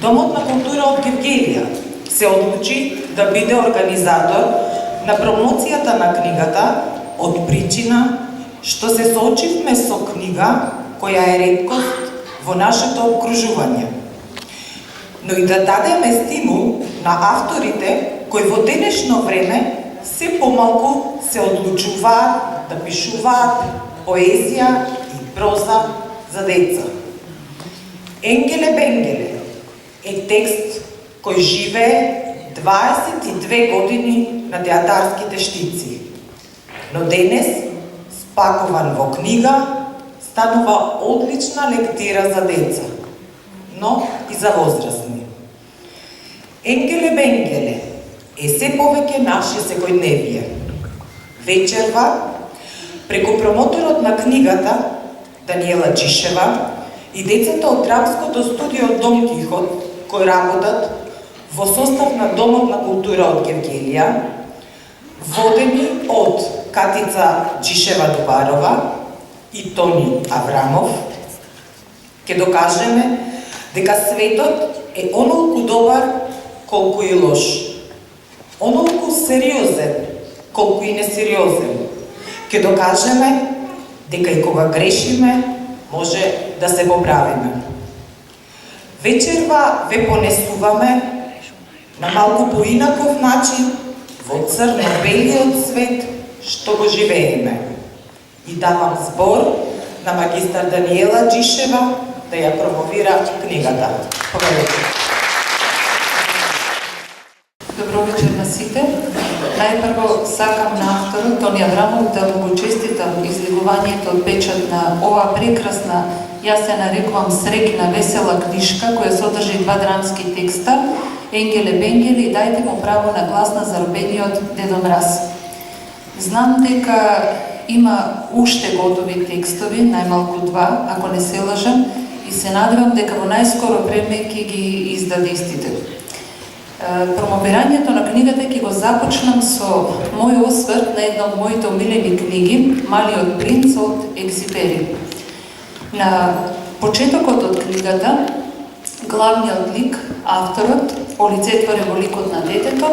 Домот на култура од Гевгелија се одлучи да биде организатор на промоцијата на книгата од причина што се соочивме со книга која е реткост во нашето обкружување, но и да дадеме стимул на авторите кои во денешно време се помалку се одлучуваат да пишуваат поезија и проза за деца. Енгеле Бенгеле е текст кој живее 22 години на театарските штици, но денес, спакован во книга, станува одлична лектира за деца, но и за возрастни. Енгеле Бенгеле е се повеќе наше секојдневие. Вечерва, преку промоторот на книгата, Даниела Джишева, и децата од драмското студио Дом Кихот, кои работат во состав на Домот на култура од Гевгелија, водени од Катица Джишева-Дубарова и Тони Аврамов, ќе докажеме дека светот е онолку добар колку и лош, онолку сериозен колку и несериозен. Ќе докажеме дека и кога грешиме, може да се поправиме. Вечерва ве понесуваме на малку поинаков начин во црно-белиот свет што го живееме. И давам збор на магистар Даниела Джишева да ја промовира книгата. Добро вечер на сите. Најпрво сакам на авторот Тони Аврамов да му честитам излегувањето од печат на ова прекрасна, јас се нарекувам среќна весела книжка која содржи 2 драмски текста, Енгеле Бенгеле и Дајте му право на глас на заробениот Дедо Мраз. Знам дека има уште готови текстови, најмалку 2, ако не се лажам, и се надевам дека во најскоро време ќе ги издаде истите. Промовирањето на книгата ќе го започнам со мој осврт на една од моите омилени книги, Малиот принц од Екзипери. На почетокот од книгата, главниот лик, авторот, олицетворен во ликот на детето,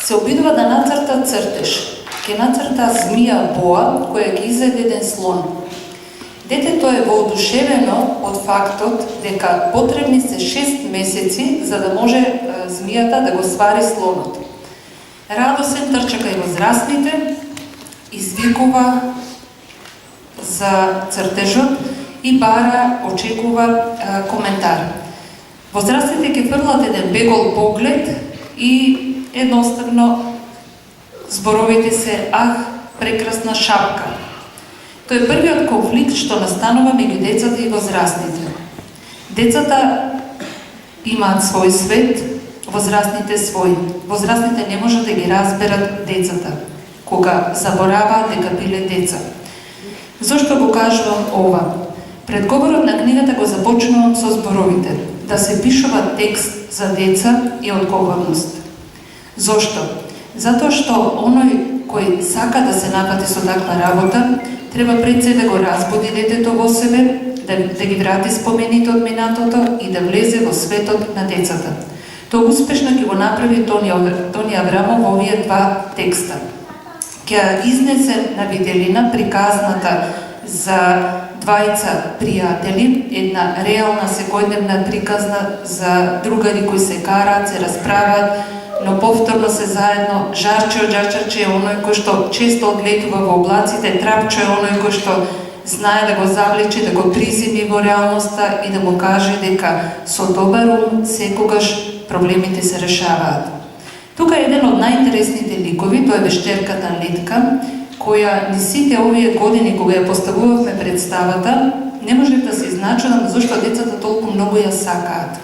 се обидува да нацрта цртеж. Ќе нацрта змија боа која ќе изеде еден слон. Детето е воодушевено од фактот дека потребни се 6 месеци за да може змијата да го свари слонот. Радосен трча кај возрастните, извикува за цртежот и бара, очекува коментар. Возрастните ќе фрлат еден бегол поглед и едноставно зборовите се "Ах, прекрасна шапка". Тој е првиот конфликт што настанува меѓу децата и возрастните. Децата имаат свој свет, возрастните свој. Возрастните не можат да ги разберат децата, кога забораваат дека биле деца. Зошто го кажувам ова? Предговорот на книгата го започнувам со зборовите. Да се пишува текст за деца и одговорност. Зошто? Затоа што оној кој сака да се напати со таква работа, треба пред се да го разбуди детето во себе, да ги врати спомените од минатото и да влезе во светот на децата. Тоа успешно ќе го направи Тони Аврамов во овие 2 текста. Ќе изнесе на виделина приказната за двајца пријатели, една реална секојдневна приказна за другари кои се караат, се расправаат, но повторно се заедно. Жарче од Жарчарче е оној кој што често одлетува во облаците, Трапчо е оној кој што знае да го завлече, да го приземи во реалноста и да му каже дека со добар ум секогаш проблемите се решаваат. Тука е еден од најинтересните ликови, тоа е вештерката Летка, која ни сите овие години кога ја поставувавме представата, не можев да се изначудам зашто децата толку многу ја сакаат.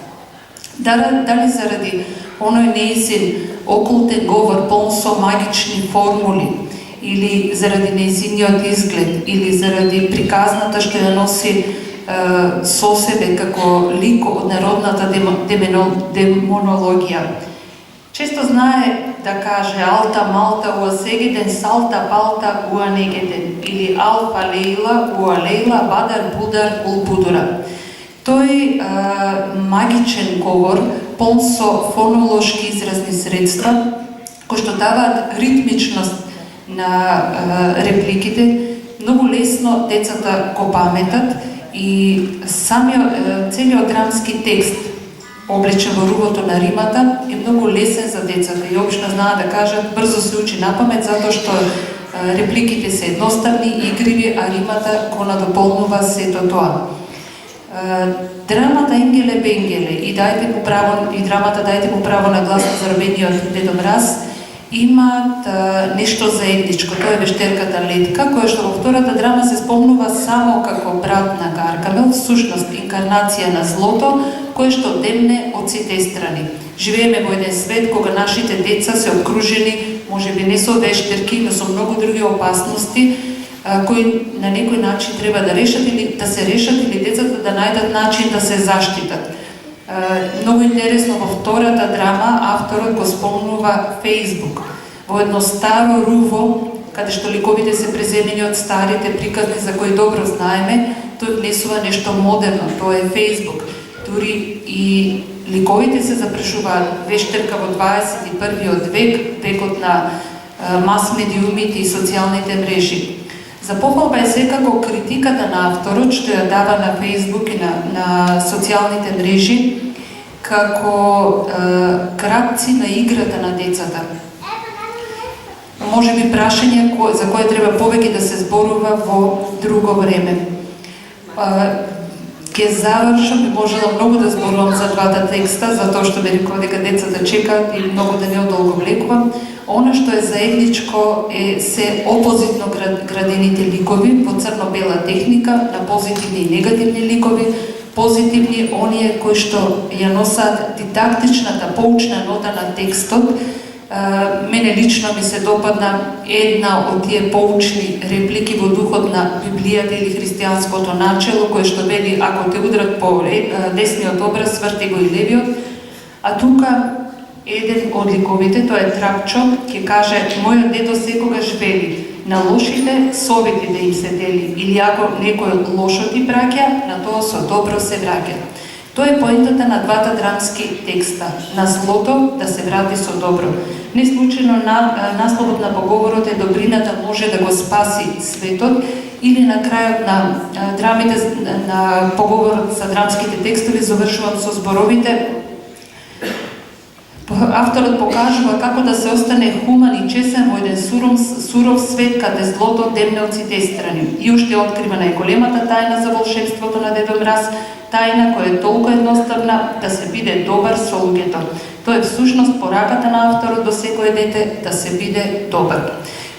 Дали заради оној нејзин окултен говор полн со магични формули, или заради нејзиниот изглед, или заради приказната што ја носи со себе како лик од народната демонологија. Често знае да каже алта малта уа сегеден салта палта уа негеден, или алфа лейла уа лейла бадар будар ул будура. Тој магичен говор, полн со фонолошки изразни средства, кои што даваат ритмичност на репликите, многу лесно децата го паметат и целиот драмски текст, облечен во рубото на римата, е многу лесен за децата и обично знаат да кажат, брзо се учи на памет, затоа што репликите се едноставни и игриви, а римата го надополнува сето тоа. Драмата Енгеле Бенгеле и драмата Дајте му право на глас на заробениот Дедо Мраз имаат нешто заедничко. Тоа е вештерката Летка, која што во втората драма се спомнува само како брат на Гаргамел, всушност инкарнација на злото, кое што демне од сите страни. Живееме во еден свет кога нашите деца се окружени, можеби не со вештерки, но со многу други опасности, кои на некој начин треба да се решат или децата да најдат начин да се заштитат. Многу интересно, во втората драма авторот го спомнува Facebook. Во едно старо руво, каде што ликовите се преземени од старите приказни за кои добро знаеме, тој внесува нешто модерно, тоа е Facebook. Дури и ликовите се запрашуваат вештерка во 21. век, векот на мас-медиумите и социјалните мрежи. За похвалба е секако критиката на авторот, што ја дава на Facebook и на социјалните мрежи, како кракци на играта на децата. Може би прашање за кое треба повеќе да се зборува во друго време. Ке завршам, би можела многу да зборувам за двата текста, затоа што ме рекла дека децата чекаат и многу да не одолговлекувам. Она што е заедничко е се опозитно градените ликови во црно-бела техника, на позитивни и негативни ликови. Позитивни оние кои што ја носат дидактичната, поучна нота на текстот. Мене лично ми се допадна една од тие поучни реплики во духот на Библијата или христијанското начело, кое што вели, ако те удрат по десниот образ, сврти го и левиот. А тука еден од ликовите, тоа е Трапчо, ќе каже, мојот дедо секогаш вели, на лошите совети да им се дели, или ако некој лошо ти праќа, на тоа со добро се враќа. Тоа е поентата на двата драмски текста, на злото да се врати со добро. Не случајно насловот на поговорот е добрината може да го спаси светот, или на крајот на драмите, на поговорот за драмските текстови завршувам со зборовите. Авторот покажува како да се остане хуман и чесен во еден суров свет каде злото демне од сите страни. И уште открива најголемата тајна за волшебството на Дедо Мраз, тајна која е толку едноставна да се биде добар со луѓето. Тоа е всушност пораката на авторот до секое дете да се биде добар.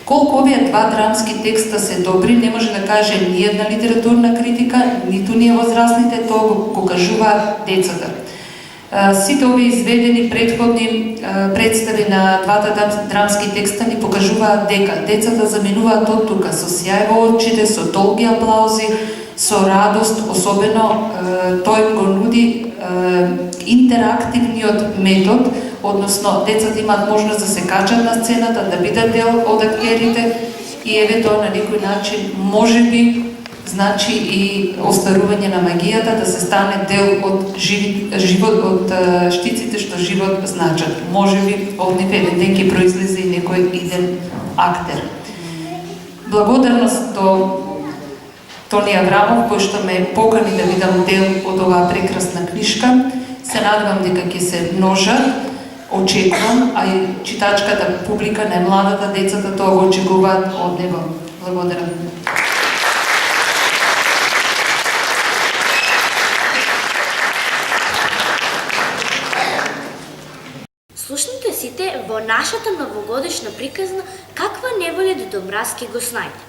Колку овие два драмски текста се добри, не може да каже ни една литературна критика, ниту ние возрастните, тоа го кажуваат децата. Сите овие изведени претходни представи на двата драмски текста ни покажуваат дека децата заменуваат од тука со сјај во очите, со долги аплаузи, со радост, особено тој го нуди интерактивниот метод, односно децата имаат можност да се качат на сцената, да бидат дел од актерите и еве тоа на некој начин можеби значи и остварување на магијата, да се стане дел од живот, од штиците што живот значат. Можеби од нив еден ден ќе произлезе и некој иден актер. Благодарност до Тони Аврамов, кој што ме покани да бидам дел од оваа прекрасна книжка. Се надевам дека ќе се множат, очекувам, а и читачката публика, најмладата, децата тоа го очекуваат од него. Благодарам. Слушнете сите во нашата новогодишна приказна Каква неволја Дедо Мраз ќе го снајде.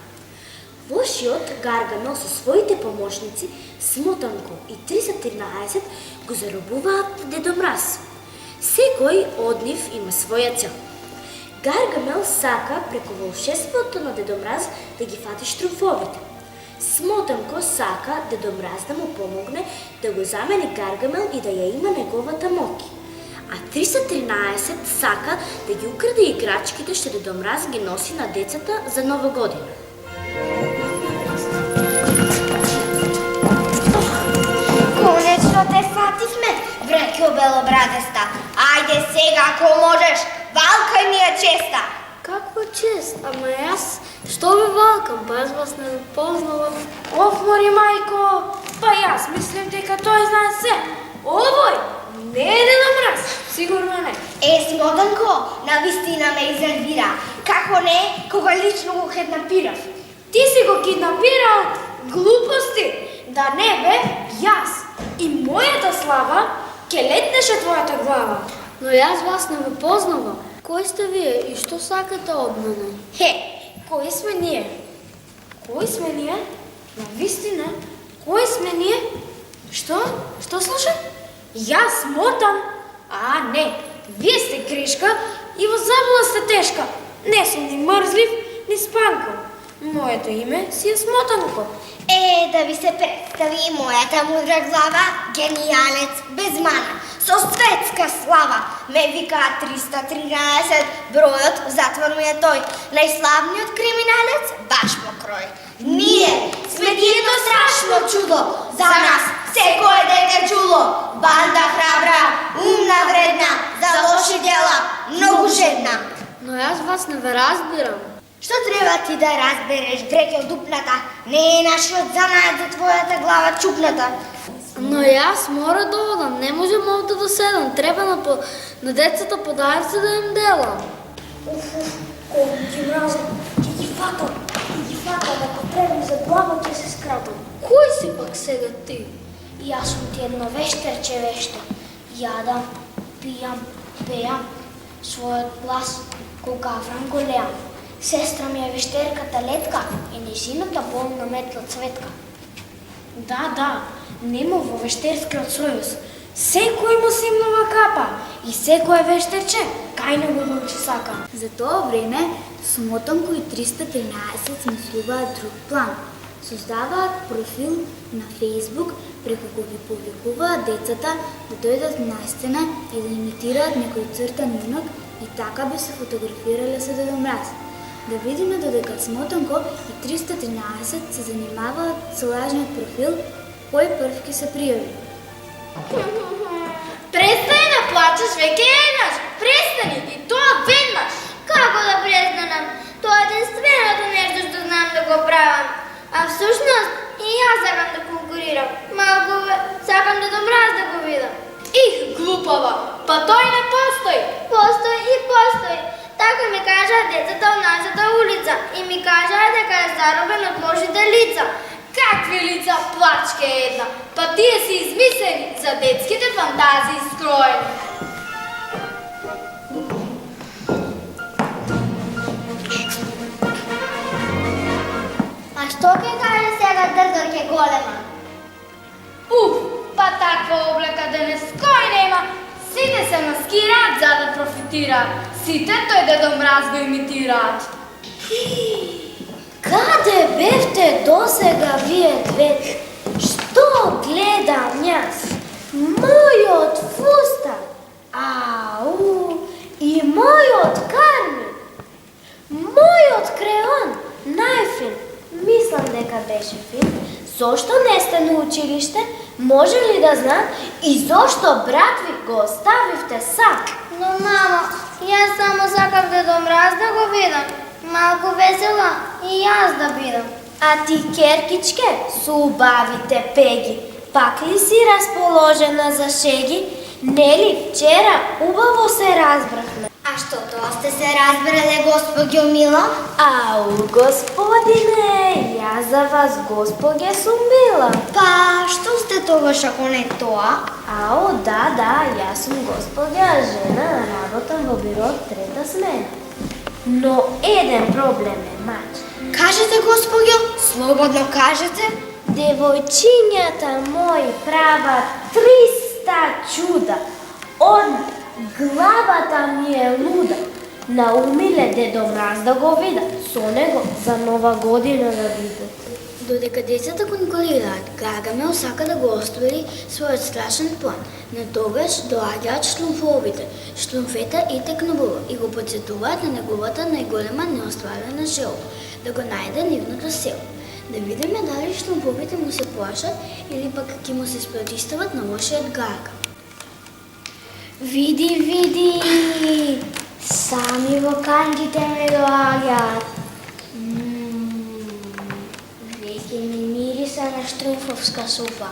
Лошиот Гаргамел со своите помошници Смотанко и 313 го заробуваат Дедо Мраз. Секој од нив има своја цел. Гаргамел сака преку волшебството на Дедо Мраз да ги фати штруфовите. Смотанко сака Дедо Мраз да му помогне да го замени Гаргамел и да ја има неговата моќ. А 313 сака да ги украде играчките што Дедо Мраз ги носи на децата за Нова година. Коне Како можеш? Валкај ми ја честа. Каква чест, ама јас што ви валкам, па јас вас не познавам. Офмори, мајко, па јас мислим дека тој знае се. Овој не е Дедо Мраз, сигурно не. Смотанко, навистина ме изервира. Како не, кога лично го киднапирав. Ти си го киднапирал, глупости. Да не бе, јас и мојата слава ќе летнеше твојата глава. Но јас вас не ви познавам. Кој сте вие и што сакате од мене? Кои сме ние? Кои сме ние? Навистина, кои сме ние? Што? Што слушам? Јас мотам? А, не, вие сте Кришка и во забула сте тешка. Не сум ни мрзлив, ни спанко. Моето име си е Смотанко. Да ви се представи и мојата мудра глава, генијалец без мана, со светска слава. Ме викаат 313, бројот в затвор ми е тој, најславниот криминалец баш по крој. Ние сме едно страшно чудо, за нас секое дете чуло, банда храбра, умна, вредна, за лоши дела, многу жедна. Но јас вас не ве разбирам. Што треба ти да разбереш, дрекел дупната? Не е нашиот занаат за твојата глава чупната. Но јас мора да одам, не можам овде да седам. Треба на децата подаръци да им делам. Колко ги мразам, ќе ги фатам, ако треба за глава ќе се скратам. Кој си пак сега ти? И јас сум ти едно вештерче вешто. Јадам, пијам, пеам, својот глас го гаврам го леам. Сестра ми е вештерката Летка и незината болна метла Цветка. Да, нема во вештерскиот сојуз. Секој му симнува капа и секој вештерче кај него да учи сака. За тоа време Смотанко и 313 смислуваат друг план. Создаваат профил на Фейсбук преку кој ги повикуваат децата да дојдат на сцена и да имитираат некој цртан јунак и така би се фотографирале со Дедо Мраз. Да видиме додека Смотанко и 313 се занимаваат со лажниот профил, кој прв ќе се пријави. Престани да плачеш веќе еднаш! Престани и тоа веднаш! Како да престанам? Тоа е единственото нешто што знам да го правам. А всушност и јас сакам да конкурирам. Малку сакам Дедо Мраз да го видам. Глупава, па тој не постои. Постои. Така ми кажаа децата од нашата улица и ми кажаа дека е заробен од лошите лица. Какви лица, плачке една? Па тие си измислени за детските фантазии скроени. А што ќе каже сега Дрдорке голема? Па таква облека денес кој нема? Сите се маскираат за да профитираат. Сите тој Дедо Мраз го имитираат. Каде бевте досега вие двете? Што гледам јас? Мојот фустан, и мојот кармин, мојот креон, најфин. Мислам дека беше фин. Зошто не сте на училиште? Може ли да знам и зошто брат ви го оставивте сам? Но мамо, јас само сакам Дедо Мраз да го видам. Малку весела и јас да бидам. А ти, керкичке, со убавите пеги, пак ли си расположена за шеги? Нели вчера убаво се разбрахме? А што тоа сте се разбрале, господјо мила? Господине, јас за вас, господје, сум била. Па, што сте тогаш ако не тоа? Да, јас сум господја жена, работам во биро трета смена. Но еден проблем е мач. Кажете, господјо, слободно кажете. Девојчињата мои прават 300 чуда. Од главата ми е луда. Наумиле Дедо Мраз да го видат, со него за нова година да видат. Додека децата конкурираат, Гаргамел сака да го оствари својот страшен план. Но тогаш доаѓаат шлумфовите, шлумфета и текнобува и го подсетуваат на неговата најголема неостварена желба, да го најде нивното село. Да видиме дали шлумфовите му се плашат или пак ќе му се спротистават на лошиот Гаргамел. Види, сами во канџите ме доаѓаат. Веќе ми мириса на штрумфовска супа.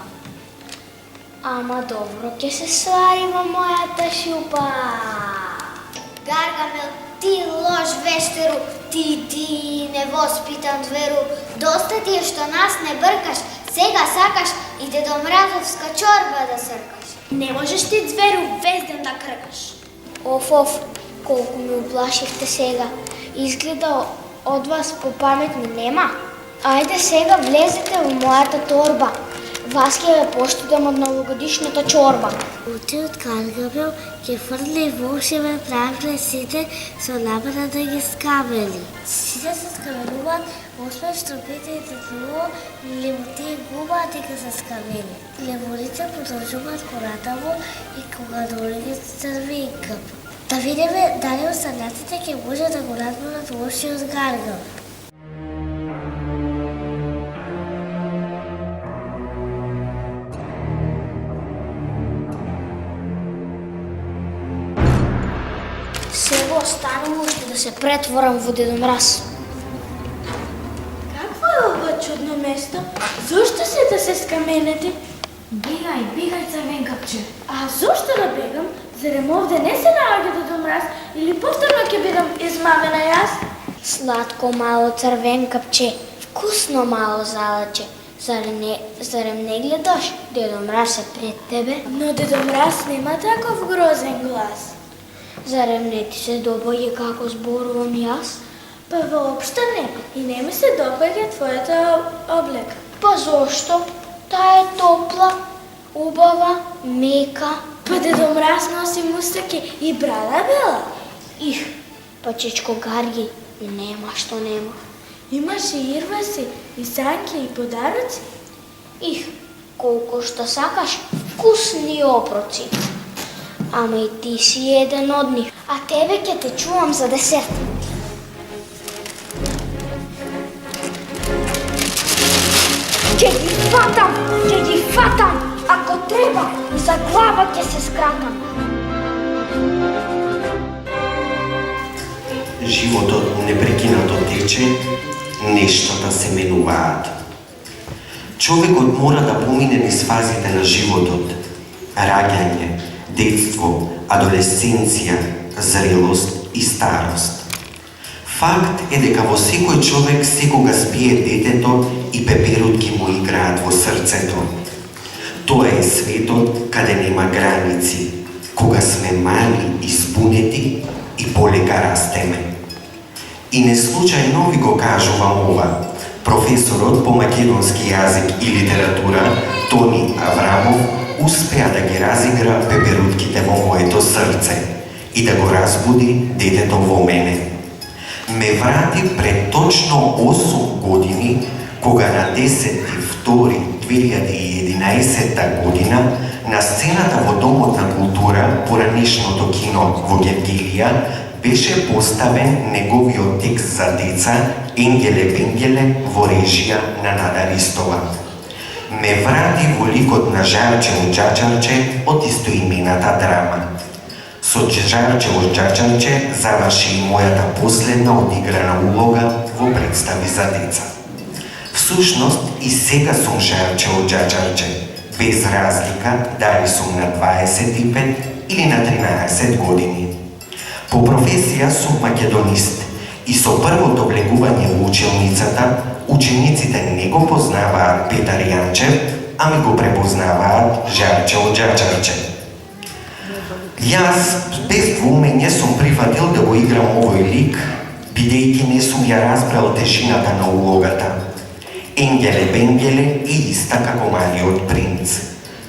Ама добро ќе се свари во мојата шупа. Гаргамел, ти лош вештеру, ти невоспитан зверу. Доста ти е што нас не бркаш, сега сакаш и Дедо Мразовска чорба да сркаш. Не можеш ти зверу вез ден да кркаш. Оф, колку ме уплашивте сега. Изгледа од вас по паметни нема. Ајде сега влезете во мојата торба. Вас ќе ве поштедам од новогодишната чорба. Утре од Гаргамел ќе фрли волшебен правиле сите со намера да ги скабели. Сите се скабелуваат, освен штропите и тетлуво, лемотите губаат дека се скабели. Лемотите продолжуваат понатаму и кога долезе црви и кап. Да видиме дали останатите ќе може да го надминат лошиот Гаргамел. Сега останува уште да се претворам во Дедо Мраз. Какво е ова чудно место? Зошто сите се скаменети? Бегај, Црвенкапче. А зошто да бегам? Зарем овде не се наоѓа Дедо Мраз или повторно ќе бидам измамена јас? Сладко мало Црвенкапче, вкусно мало залаче. Зарем не гледаш? Дедо Мраз е пред тебе. Но Дедо Мраз нема таков грозен глас. Зарем не ти се добаѓа како зборувам јас? Па воопшто не, и не ми се допаѓа твојата облека. Па зошто? Таа е топла, убава, мека. Па Дедо Мраз носи мустаки и брада бела. Их, па чечко Гарги, нема што нема. Имаш и ирваси, и санки, и подароци. Их, колку што сакаш, вкусни опроци. Ама и ти си еден од нив, а тебе ќе те чувам за десерт. Ќе ги фатам, ако треба, за глава ќе се скратам. Животот непрекинато тече, нештата се менуваат. Човекот мора да помине низ фазите на животот: раѓање, детство, адолесценција, зрелост и старост. Факт е дека во секој човек секогаш спие детето и пеперутки му играат во срцето. Тоа е светот каде нема граници, кога сме мали и спунети и полека растеме. И не случајно ви го кажувам ова. Професорот по македонски јазик и литература Тони Аврамов успеа да ги разигра пеперутките во моето срце и да го разбуди детето во мене. Ме врати пред точно 8 години, кога на 10.2.2011 година на сцената во Домот на култура, поранишното кино во Гевгелија, беше поставен неговиот текст за деца Енгеле Бенгеле во режија на Нада Ристова. Ме врати во ликот на Жарчево Џаџарче од истоимената драма. Со Жарчево Џаџарче заврши и мојата последна одиграна улога во представи за деца. Всушност и сега сум Жарчево Џаџарче, без разлика дали сум на 25 или на 13 години. По професија сум македонист и со првото влегување во училницата, учениците не го познаваат Петар Јанчев, ами го препознаваат Жарчево Џаџарче. Јас без двумење сум прифатил да го играм овој лик, бидејќи не сум ја разбрал тежината на улогата. Енгеле Бенгеле е иста како малиот принц.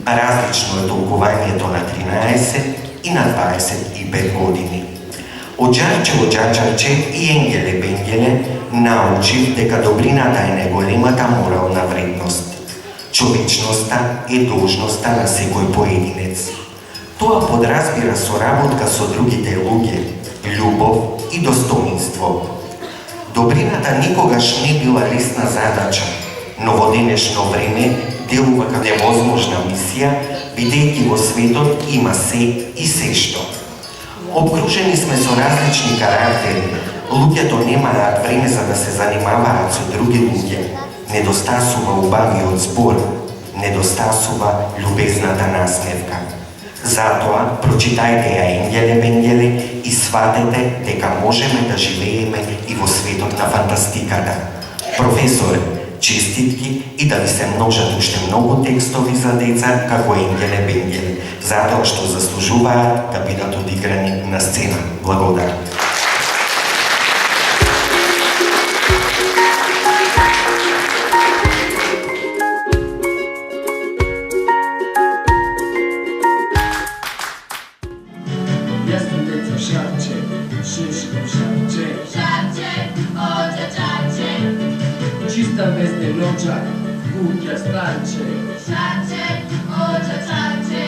Различно е толкувањето на 13 и на 25 години. Од Жарчево Џаџарче и Енгеле Бенгеле научив дека добрината е најголемата морална вредност. Човечноста е должноста на секој поединец. Тоа подразбира соработка со другите луѓе, љубов и достоинство. Добрината никогаш не била лесна задача, но во денешно време делува како невозможна мисија бидејќи во светот има се и сешто. Обкружени сме со различни карактери, луѓето немаат време за да се занимаваат со други луѓе, недостасува убавиот збор, недостасува љубезната насмевка. Затоа, прочитајте ја Енгеле Бенгеле и сватете дека можеме да живееме и во светот на фантастиката. Професор, честитки и да ви се множат уште многу текстови за деца како Енгеле Бенгеле, затоа што заслужуваат да бидат одиграни на сцена. Благодарам. Čista bez denoča, kuća stanče. Šače, ođa čače,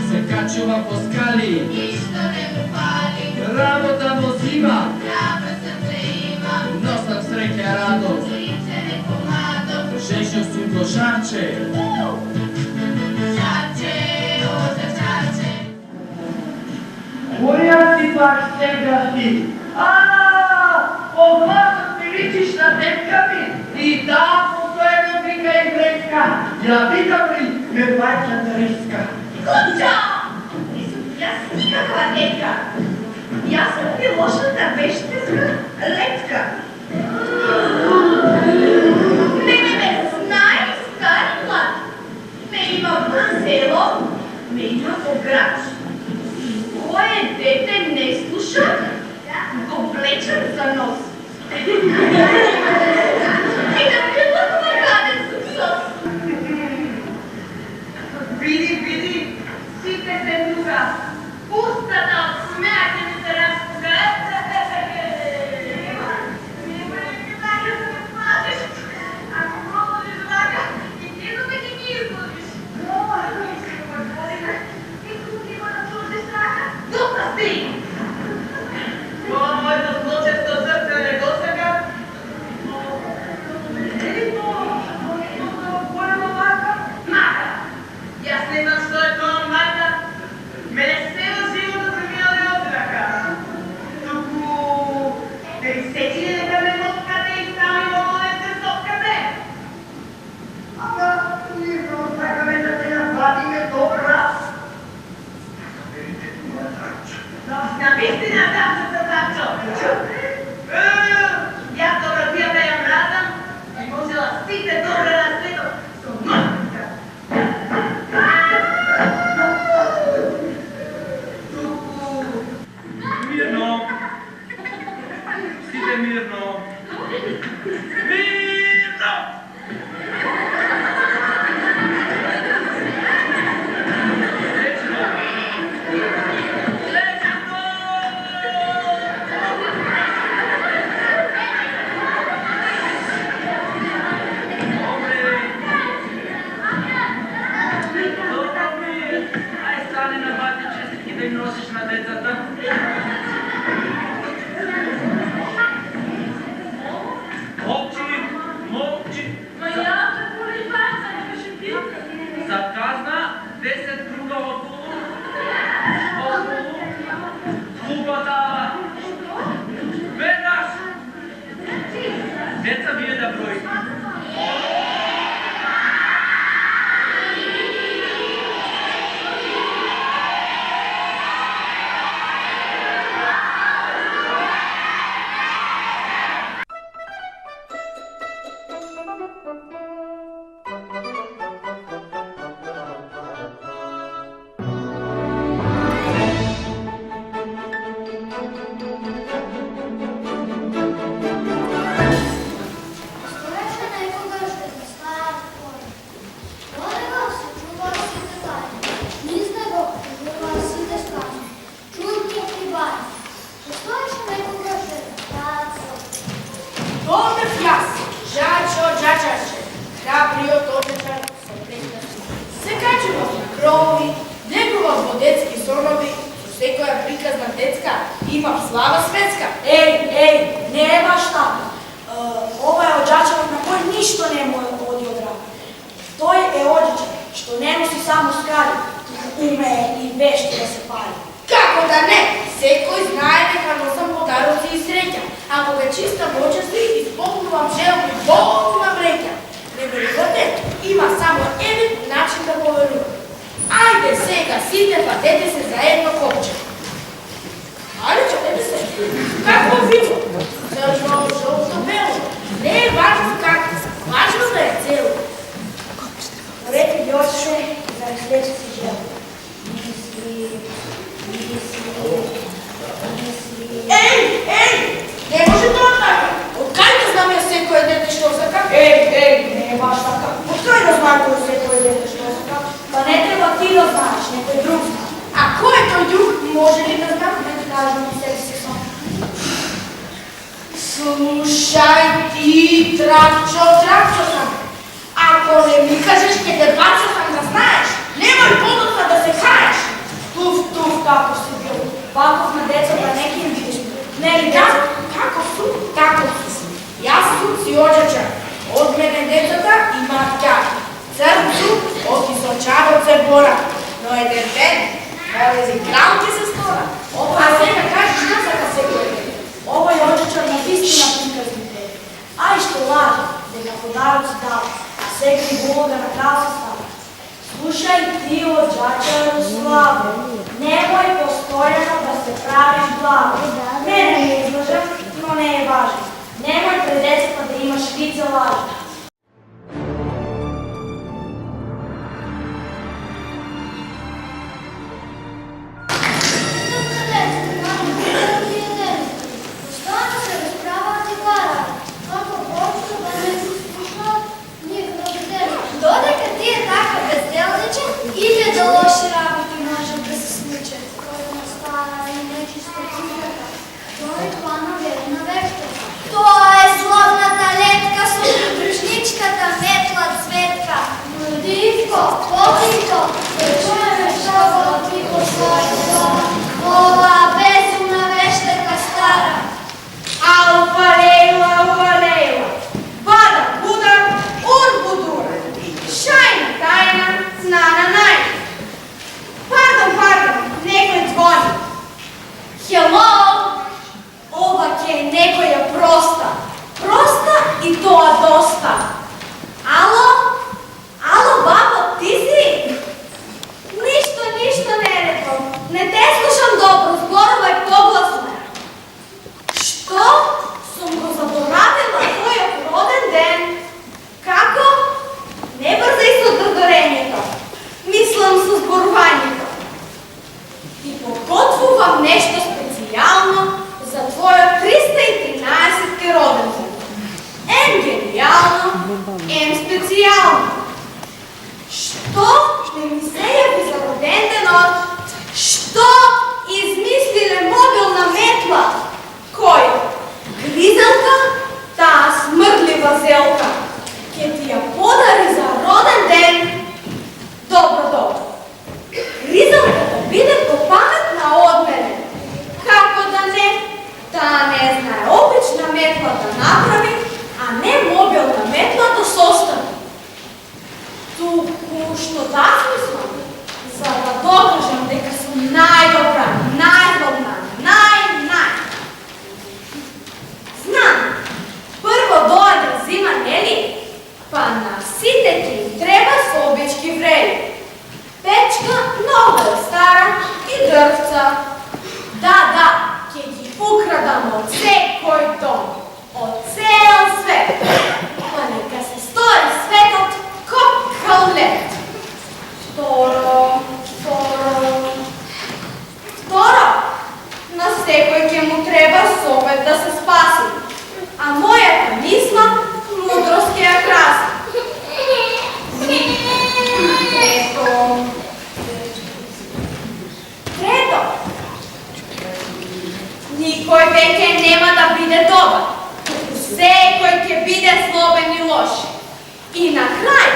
Se kačува po skali, ništa ne mu fali. Работа во зима, Hrabro srce ima, носам среќа радост. sliče neko mlado. Šešo su go šače, Šače, ođa čače. Која си пак сега ти? По гласот ми личиш на детка ми и да, постојано вика и врека. Ја викам ли, ме плаќа треска. Кучо! Јас никаква детка. Јас сум пилошната вештеска летка. Мене ме знае стари млад. Ме има во село, ме има во град. Кое дете не слуша, го влечам за нос. И да прилъква гаден суксос. Види, сите се тука. Устата от смеяте ми се разпуга. Ако продължиш вака, и ти да ги ми изложиш. Глупости! Това моето злочесто сърце не го сега. Ели това голема мака? Мака! Јас не знам што е тоа мака. Мене цело живото се ми оде од рака. Туку да изсечи дека ме моткате и сами во водите сопкате. Ама, ние сакаме да те нападиме добра. На вистина Дачо за Дачо. Јас добра пијата ја мразам и можела сите добре на светот со мртка. Мирно! Сите мирно! Мирно! Ај стане на бати честитки да им носиш на децата. Молчи! Ма ја те боли баца, не беше ти. За казна 10 круга околу. Глупата! Веднаш! Деца вие да броите. Има слава светска. Еј, не е баш така. Ова е оджачевот на кој ништо не му оди од рака. Тој е оджачев, што не носи само скари, умее и вешти да се пали. Како да не? Секој знае дека носам подароци и среќа, а кога чиста моча си исполнувам желби Богу на бреќа. Неверувате, има само еден начин да поверува. Ајде сега сите вадете се за едно копче. Ајде чадете се. Какво видно? Зрно, жълто, бело. Не е важно како, важно да е цело. Реки Јоше за излече си жел. Ей! Не може тоа така. Откај да знам ја секој дете што сака? Ей, не е баш така. Откај да знам кој секој дете што сака? Па не треба ти да знаеш, некој друг знае. А кој е тој друг? Може ли да знам? Не ти кажам на себе си сам. Слушај ти, трапчо сам. Ако не ми кажеш ке те бацам да знаеш, немој подоцна да се хаеш. Туф, како си бил. Баков на децата неки им видиш. Нели да? Како су? Како су. Јас сум си оđача. Од мене децата имаат ќаки. Црн су, од излачавот се бора. Но еден ден, полези крал ке се стора. А сега кажеш што сака секој ден. Овој оđача на вистина приказните. Ај што лажа, дека подароци дава, а сега и голога на крал се става. Слушај ти, оđача Руславе, немој постојано да се правиш главо. Мене не излажа, но не е важно. Немој пред децата да имаш вид за лажа. Додека ти е така безделниче, или да лоши работи може да се случат. Кога стара и нечиста цифрата, той е плана верна веща. Тоа е злобната летка со придружничката метла цветка. Младивко, попливко, да чуеме што го тихо својата. Ова безумна вештака стара. Алфа Лейла, Бада Буда, Урбудура, Шајна тајна, знана најна. Пардон, некој звони. Хело, ова ќе е некоја проста и тоа доста. Ало, бабо, ти си? Ништо не рекол. Не те слушам добро, зборувај погласно. Што? Сум го заборавила твојот роден ден. Како? Не брзај со додорението. Мислам со зборувањето. Ти подготвувам нешто специјално за твојот 313-ти роден ден. Ем генијално, ем специјално. Што не ми се јави за роден денот? Што измислиле мобилна метла? Кој? Гризелка, таа смрдлива зелка, ке ти ја подари за роден ден. Добро. Гризелка да биде попаметна од мене. Како да не? Таа не знае обична метла да направи, а не мобилна метла да состави. Туку што да смислам, за да докажам дека сум најдобра, најзлобна, нај. Знам, прво дојде зима, нели? Па на сите ќе им треба собички врели. Печка много е стара и дрвца. Да, ќе ги украдам од секој дом, од цел свет. Па нека се стори светот кој калет. Второ, на секој ќе му треба совет да се спаси, а мојата мисла мудрост ќе ја краси. Трето, никој веќе нема да биде добар, секој ќе биде злобен и лош. И на крај,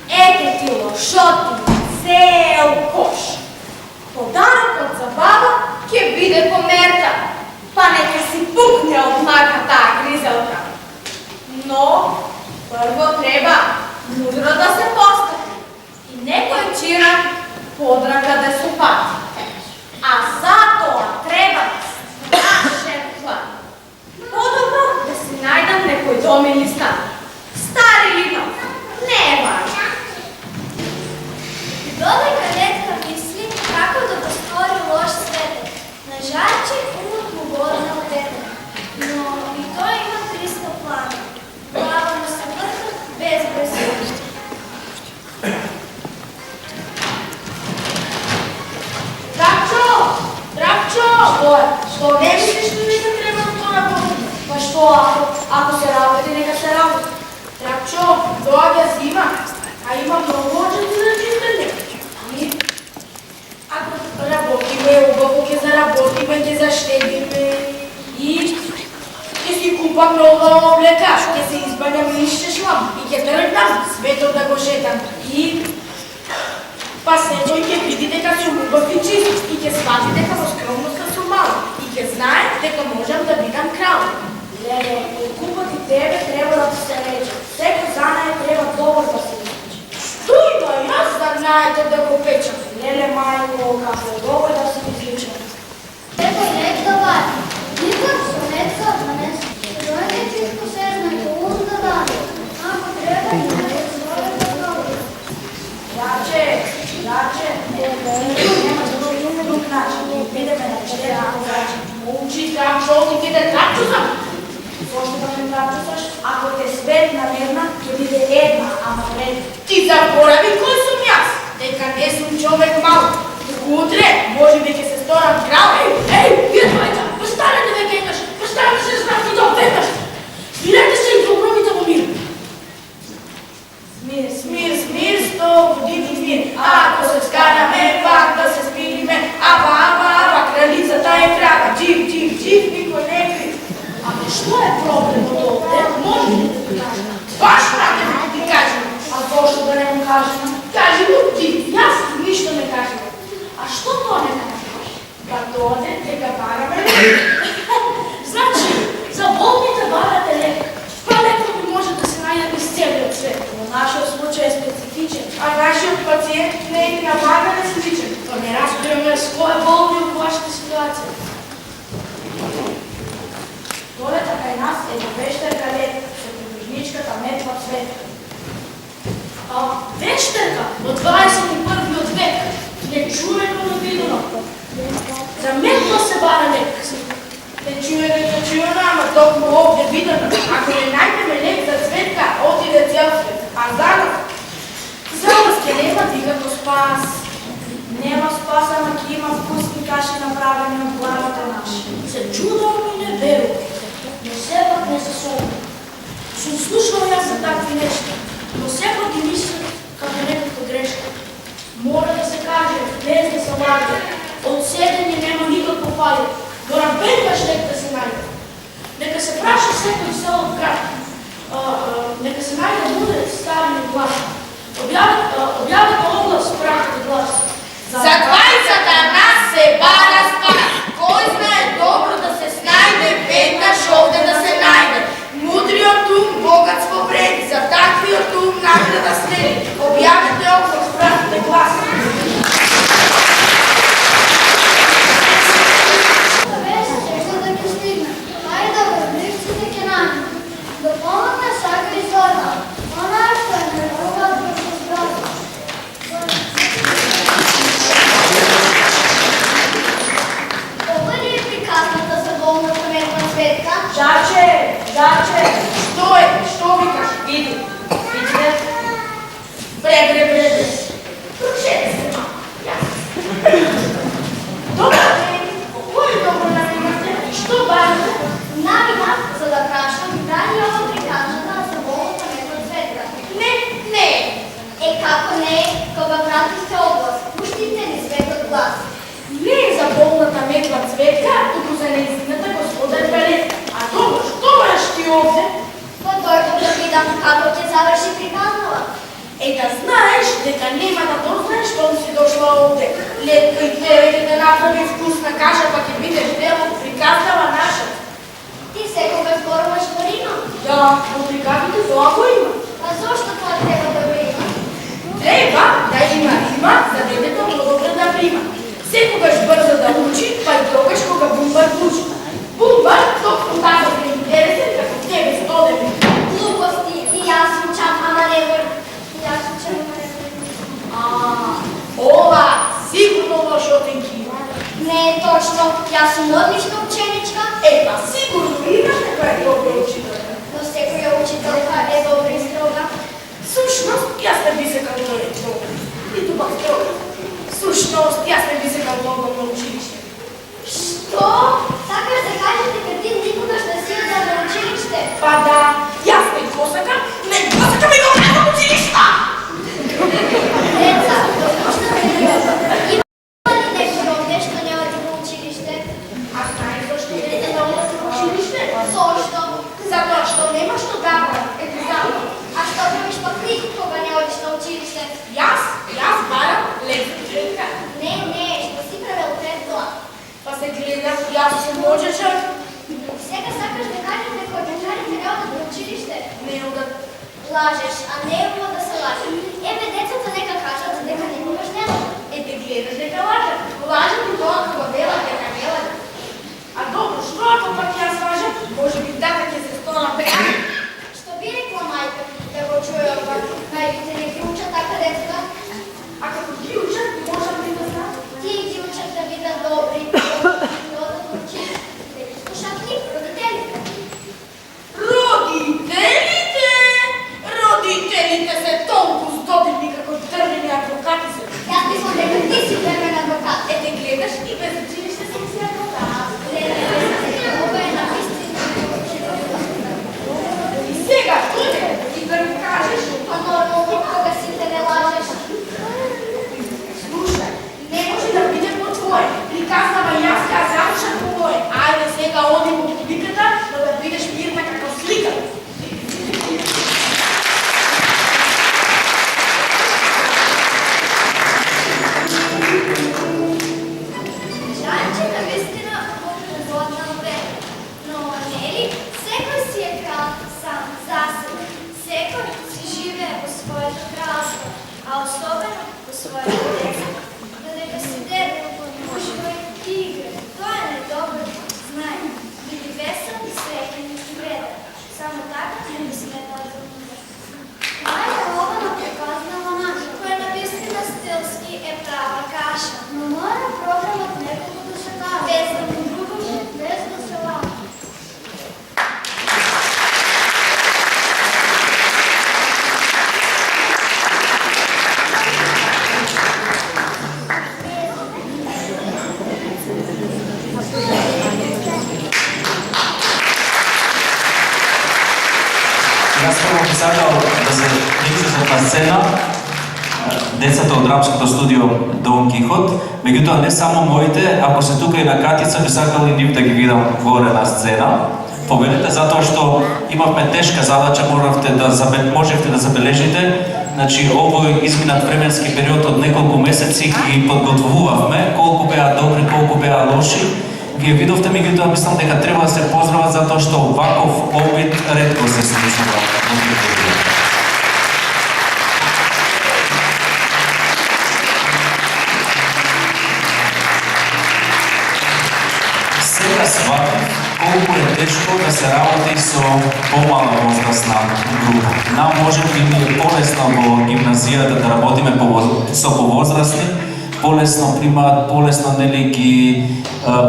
ете ти лошоти цел кош. Подарокот за баба ќе биде померка, па нека си пукне од мака таа гризелка. Но прво треба мудро да се постапи и некој чира подрака да Што ако се работи, нека се работи. Трапчо, доаѓа зима, а има многу оджаци за чистење. Ако работиме, убаво ќе заработиме, ќе заштедиме и ќе си купам нова облека, ќе се избавам и шешлам и ќе тргнам светот да го шетам. И па секој ќе види дека сум убав и чист и ќе свати дека во скромноста сум мал и ќе знае дека можам да бидам крал. Леле, купот и тебе треба да ти се рече. Секој знае треба добро да се рече. Што има јас да знаете да го печам? Леле, мајко, како е добро да се изличам. Ето лек да вади. Никак со лек да донес. Дојде чисто сезна и ум да даде. Ако треба и да е своје да добре. Јаче, нема друг начин. Бидеме на четира начин. Учи Трапчо, ти ќе те трапчусам. Зошто да ме трапчусаш? Ако те светна мерна, ќе биде една, ама вредна. Ти заборави кој сум јас, дека не сум човек мал. Утре, може би ќе се сторам крал. Ей, вие двојка, постанете веќе еднаш, постанете се знати да веднаш. Спирете се и добровите во мир. Смир, сто години мир. Ако се скараме, пак да се спириме, ава, кралицата е крава. Джив, никој не е крив. Ама што е проблемот овде? Може ли да ти кажем? Баш правде да ти кажем. А зошто да не му кажем? Кажи му ти, јас ништо не кажем. А што тоа не кажеш? Да доде дека бараме лек. Значи, за болните барате лек. Па лекот би може да се најде из целиот свет. Но нашиот случај е специфичен. А нашиот пациент не е на мага сличен. То не разбираме с кој е болни во вашата ситуација. Долета кај нас е вештерка лет, со приближничката метва цвет. А вештерка од 21 век, нечувено навидено. За метва се бара лек. Нечувено, ама токму овде видено. Ако не најдеме лек за цветка, отиде цел свет. А за нас ќе нема никако спас. Нема спас, ама ќе има вкусни каши направени од главата наши. Се чудам и не верувам. Но сепак не се сумам. Сум слушал јас за такви нешта, но сепак ги мислам како некаква грешка. Мора да се каже, без да се лага, од седење нема никакво фали. Мора веднаш лек да се најде. Нека се праша секој село град. Нека се најде буде ставени глас. Објавете оглас, пратите глас. За 20 нас се бара спас. Кој знае добро да се снајде, веднаш овде да се најде. Мудриот ум, богатство вреди, за таквиот ум награда следи. Објавете оглас, пратите глас. Жаче, што викаш? Види. Видите? Бре. Прочете се малко. Добро ден. Кој добро намимате? Што барате? Навина, за да прашам, брани ова прикажата за болната метва цветка. Не. Како не, кога пратите оглас, пуштите ни светот глас. Не е за болната метва цветка, туку за нејзината господар Белет. А добро, што бараш ти овде? Па дојдов да видам како ќе заврши приказнава. Да знаеш дека нема да дознаеш што си дошла овде. Летка и тебе ќе те направи вкусна каша, па ќе бидеш дел од приказнава наша. Ти секогаш зборуваш во Рима? Да, во приказните тоа го има. А зошто тоа треба да го има? Треба да има Рима, за детето много добро да прима. Секогаш брзо да учи, па и тогаш кога бумбар учи. Бумбар, токму така не интересен, како тебе стодеме. Глупости, и јас учам, ама не верувам. Јас учам, ама не верувам. Ова сигурно лошотинки има. Не е точно, јас сум одлична ученичка. Па сигурно имаш некоја добра учителка. Но секоја учителка е добра и строга. Сушност, јас не би секал да е добра. Ниту пак строга. Сушност, јас не би секал добро на училиште. Што? Сакаш да кажеш дека ти никогаш не си одел на училиште? Па да, јас не го сакам и го вратам училишта! Деца, допуштате ли има ли некој овде што не оди во училиште? А знаеш зашто не иде да оди во училиште? Зошто? Затоа што нема што да прави. Ето затоа. А што правиш пак ти кога не одиш на училиште? Јас барам лекција. Не, што си правил пред тоа? Па се гледам, јас сум можечар. Сега сакаш да кажеш дека одечарите не одат во училиште? Не одат. Лажеш, а не е убаво да се лаже. Еве децата нека кажат дека никогаш не одат. Ете гледаш дека лажат. Лажат и тоа кога велат дека не лажат. А добро, што ако пак јас лажам? Може би така ќе се стона према. Што би рекла мајка да го чуе ова? Најбите не ги учат така децата? А како ги учат, можам да го знам. Тие ги учат да бидат добри, да одат во училиште. Слушат ли родителите? Родителите се толку здобивни како дрвени адвокати се. Јас мислам дека ти си дрвен адвокат. Ете гледаш и без училиште сум си адвокат. Ова е навистина. И сега, иде и да ми кажеш, Па нормално кога сите не лажеш. слушај, не може да биде по твое. Приказнава јас ја завршам по моje. Ајде сега оди во публиката, да бидеш мирна како слика. Жанче навистина златна време. Но нели секој си е крал сам за себе. Секој си живее во своето кралство, а особено во своето деца. Додека си дете, уживај и играј. Тоа е недобро. Знај, биди весел и среќен и вреден. Само така не би сметала за мудро. Ајде ова на преказнала наша, која навистина стилски е права каша. Но мора програмот неколку да се дава. Без да му другоше, без да се лага. Јас прво би сакал да се излезат на сцена децата од драмското студио Дон Кихот, меѓутоа не само моите, ако се тука и на Катица, би сакал и нив да ги видам горе на сцена. Победете, затоа што имавме тешка задача, можевте да забележите. Значи, овој изминат временски период од неколку месеци ги подготвувавме, колку беа добри, колку беа лоши. Ги видовте, меѓутоа мислам дека треба да се поздрават затоа што ваков обид ретко се случува. Сега сватам колку е тешко да се работи со помала возрастна група. Нам може би ни е полесно во гимназијата да работиме со повозрастни, полесно примаат, полесно нели ги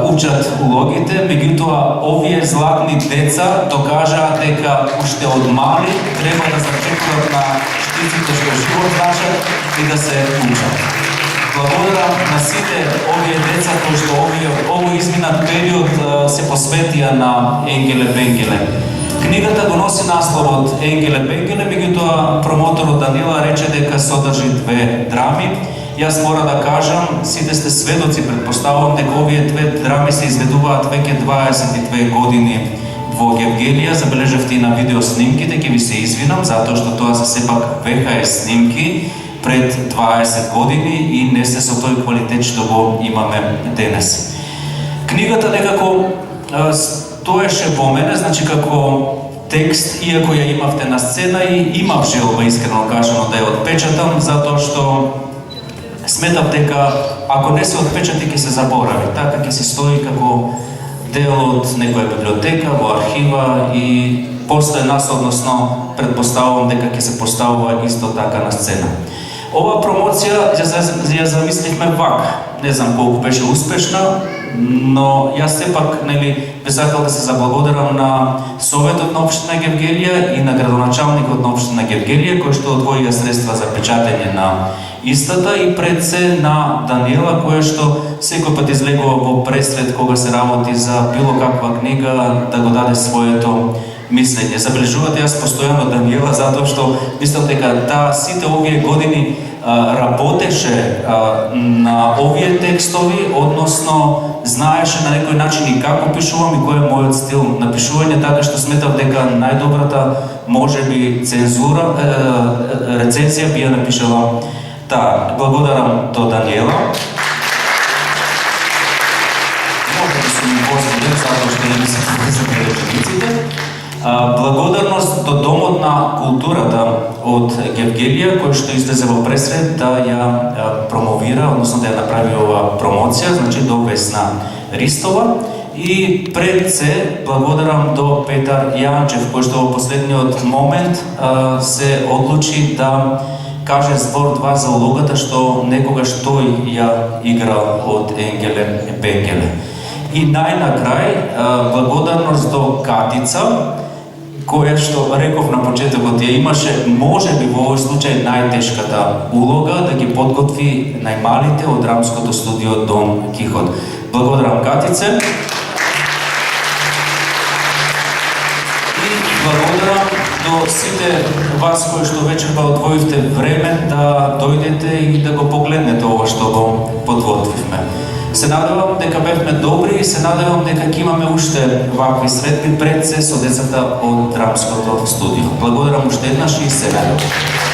учат улогите, меѓутоа овие златни деца докажаат дека уште од мали треба да зачекуваат на штиците што живот значат и да се учат. Благодарам на сите овие деца кои што овој изминат период се посветија на Енгеле Бенгеле. Книгата го носи насловот Енгеле Бенгеле, меѓутоа промоторот Данила рече дека содржи две драми. Јас мора да кажам, сите сте сведоци, предпоставувам дека овие две драми се изведуваат веќе 22 години во Гевгелија. Забележавте и на видео снимките, ќе ви се извинам, затоа што тоа се сепак VHS снимки пред 20 години и не се со тој квалитет што го имаме денес. Книгата некако стоеше во мене, значи како текст, иако ја имавте на сцена и имав желба, искрено кажано, да ја отпечатам, затоа што сметав дека ако не се отпечати ќе се заборави, така ќе се стои како дел од некоја библиотека, во архива и после нас, односно, предпоставувам дека ќе се поставува исто така на сцена. Ова промоција ја замисливме вака. Не знам колку беше успешна, но јас сепак би сакал да се заблагодарам на Советот на општина Гевгелија и на градоначалникот на општина Гевгелија, кој што одвоија средства за печатење на истата и пред се на Даниела, која што секој пат излегува во пресред кога се работи за било каква книга, да го даде своето мислење. Забележувате, јас постојано Даниела, затоа што мислам дека таа сите овие години работеше на овие текстови, односно знаеше на некој начин и како пишувам и кој е мојот стил на пишување, така што сметав дека најдобрата можеби цензура, рецензија би ја напишала таа. Благодарам до Даниела. Може да сум позволен, затоа што не ми се повезат речениците. Благодарност до Домот на културата од Гевгелија, кој што излезе во пресред да ја промовира, односно да ја направи ова промоција, значи до Весна Ристова. И пред се благодарам до Петар Јанчев, кој што во последниот момент се одлучи да каже збор-два за улогата што некогаш тој ја играл од Енгеле Бенгеле. И најнакрај благодарност до Катица, која што реков на почетокот ја имаше, може би во овој случај најтешката улога да ги подготви најмалите од драмското студио Дон Кихот. Благодарам, Катице. И благодарам до сите вас кои што вечерва одвоивте време да дојдете и да го погледнете ова што го подготвивме. Се надевам дека бевме добри и се надевам дека ќе имаме уште вакви средби пред се со децата од драмското студио. Благодарам уште еднаш и се надевам.